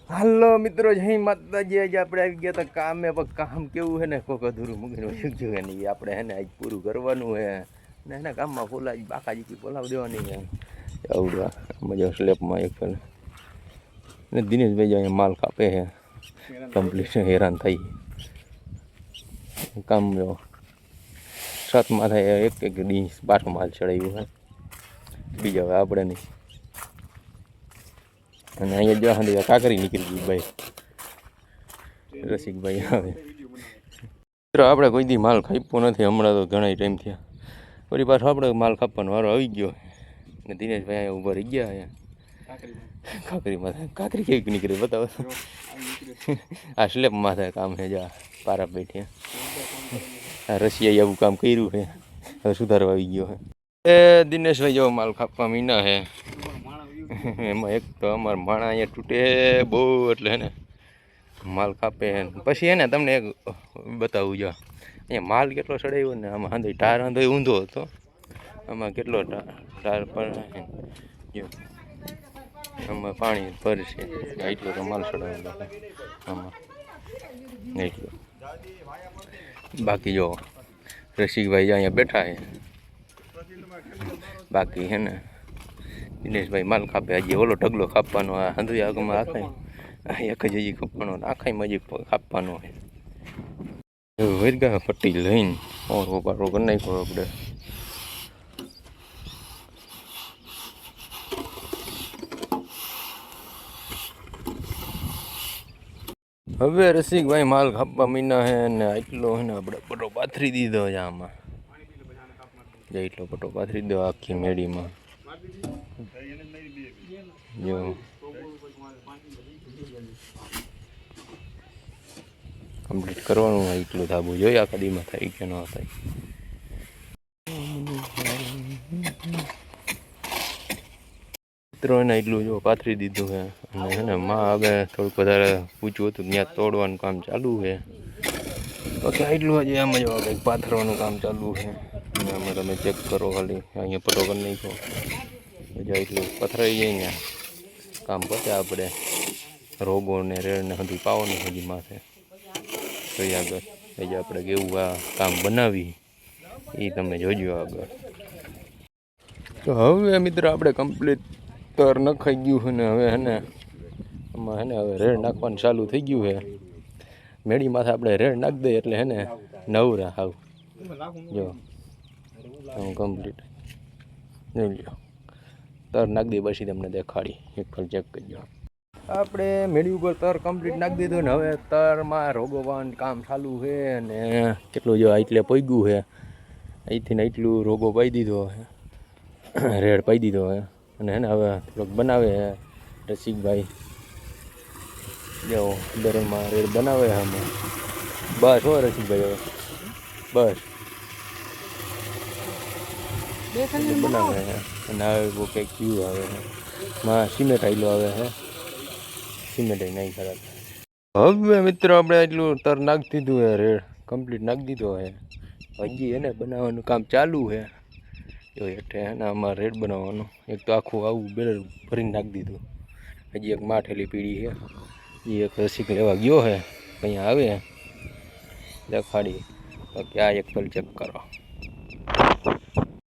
હાલો મિત્રો, જય માતાજી. આજે આપણે આવી ગયા હતા કામે. પણ કામ કેવું છે ને, કોક અધૂરું મૂકીને શીખજો કે નહીં. આપણે હે ને આજ પૂરું કરવાનું છે ને એના કામમાં ફોલા બાકાજી બોલાવી દેવાની છે. આવડવા મજા સ્લેપમાં એક ને દિનેશભાઈ અહીંયા માલ કાપે છે. કમ્પ્લીટ હેરાન થઈ કામ જો સાતમાં થાય એક એક દી પાછો માલ ચડાવ્યું છે. બીજા હવે આપણે નહીં. અને અહીંયા જો હા કાકરી નીકળી ગઈ ભાઈ રસિકભાઈ આવે. મિત્રો આપણે કોઈ દી માલ ખાપ્યો નથી હમણાં તો ઘણા ટાઈમ થયા. ફરી પાછો આપણે માલ ખાપવાનો વારો આવી ગયો ને દિનેશભાઈ અહીંયા ઊભા રહી ગયા. અહીંયા કાકરીમાં કાકરી કેવી નીકળી બતાવો. આ સ્લેબમાં થાય કામ છે. જા પારા બેઠ્યા આ રશિયાએ આવું કામ કર્યું છે. હવે સુધારવા આવી ગયો છે. એ દિનેશભાઈ જો માલ ખાપવા મીના છે. એમાં એક તો અમારા માણા અહીંયા તૂટે બહુ એટલે હે ને માલ કાપે. પછી હે ને તમને એક બતાવું જો અહીંયા માલ કેટલો ચડાવ્યો ને. આમાં હાંધો ટાર હાંધો ઊંધો હતો. આમાં કેટલો ટાર પર જો આમાં પાણી ભરશે એટલો તો માલ ચડાવેલો આમાં એટલો. બાકી જો રસિકભાઈ અહીંયા બેઠા છે. બાકી હે ને દિનેશભાઈ માલ કાપે. હજી ઓલો ઢગલો કાપવાનો. આ હંધુઈ આગમાં આખાય એક જ હજી કાપવાનો. આખાઈમાં હજી કાપવાનો છે. વેરગા પટ્ટી લઈને ઓરો પારો કરી નાખ્યો આપણે. હવે રસિકભાઈ માલ કાપવા મીના છે ને એટલો છે ને આપણે પટો પાથરી દીધો છે. આમાં એટલો પટો પાથરી દીધો આખી મેડીમાં. જો કમ્પ્લીટ કરવાનું હોય એટલું ધાબુ જોઈએ આખા દીમાં થાય કે ન થાય. મિત્રો એને એટલું જો પાથરી દીધું છે. અને હે ને માં હવે થોડુંક વધારે ઊંચું હતું ત્યાં તોડવાનું કામ ચાલુ છે. બાકી એટલું હજી આમ જ કંઈક પાથરવાનું કામ ચાલુ છે. આમાં તમે ચેક કરો ખાલી અહીંયા પટો કરી નાખો. મજા એટલું પથરાઈ જાય ને કામ પતે. આપણે રોગો ને રેડ ને બધું પાવાનું હજી માથે જોઈ આગળ. હજી આપણે કેવું આ કામ બનાવી એ તમે જોજો આગળ. તો હવે મિત્રો આપણે કમ્પ્લીટ તર નખાઈ ગયું છે ને હવે હે ને આમાં હે ને હવે રેડ નાખવાનું ચાલુ થઈ ગયું છે. મેળી માથે આપણે રેડ નાખી દઈએ એટલે હે ને નવરા હાવ જો કમ્પ્લીટ જોઈ લો. તર નાખી દઈએ પછી તમને દેખાડી એક વાર ચેક કરજો. આપણે મેળી ઉપર તર કમ્પ્લીટ નાખી દીધું ને હવે તરમાં રોગોવાનું કામ ચાલુ છે. અને કેટલું જો એટલે પગ્યું છે અહીંથી ને એટલું રોગો પાઈ દીધો છે. રેડ પાઈ દીધો છે. અને હે ને હવે થોડોક બનાવે છે રસિકભાઈ. જો દરમાં રેડ બનાવે છે આમાં. બસ હો રસિકભાઈ હવે બસ બનાવે છે. અને હવે બહુ કંઈક ક્યુ આવે છે માં સિમેન્ટ આવેલો આવે છે. સિમેન્ટ નહીં ખરાબ. હવે મિત્રો આપણે એટલું તર નાખી દીધું છે. રેડ કમ્પ્લીટ નાખી દીધો છે. હજી એને બનાવવાનું કામ ચાલુ છે. જો એટલે હે ને આમાં રેડ બનાવવાનું એક તો આખું આવું બેરલ ભરીને નાખી દીધું. હજી એક માઠેલી પીળી છે એ એક રસિક લેવા ગયો છે. અહીંયા આવે દેખાડી. બાકી આ એક પલ ચેક કરો.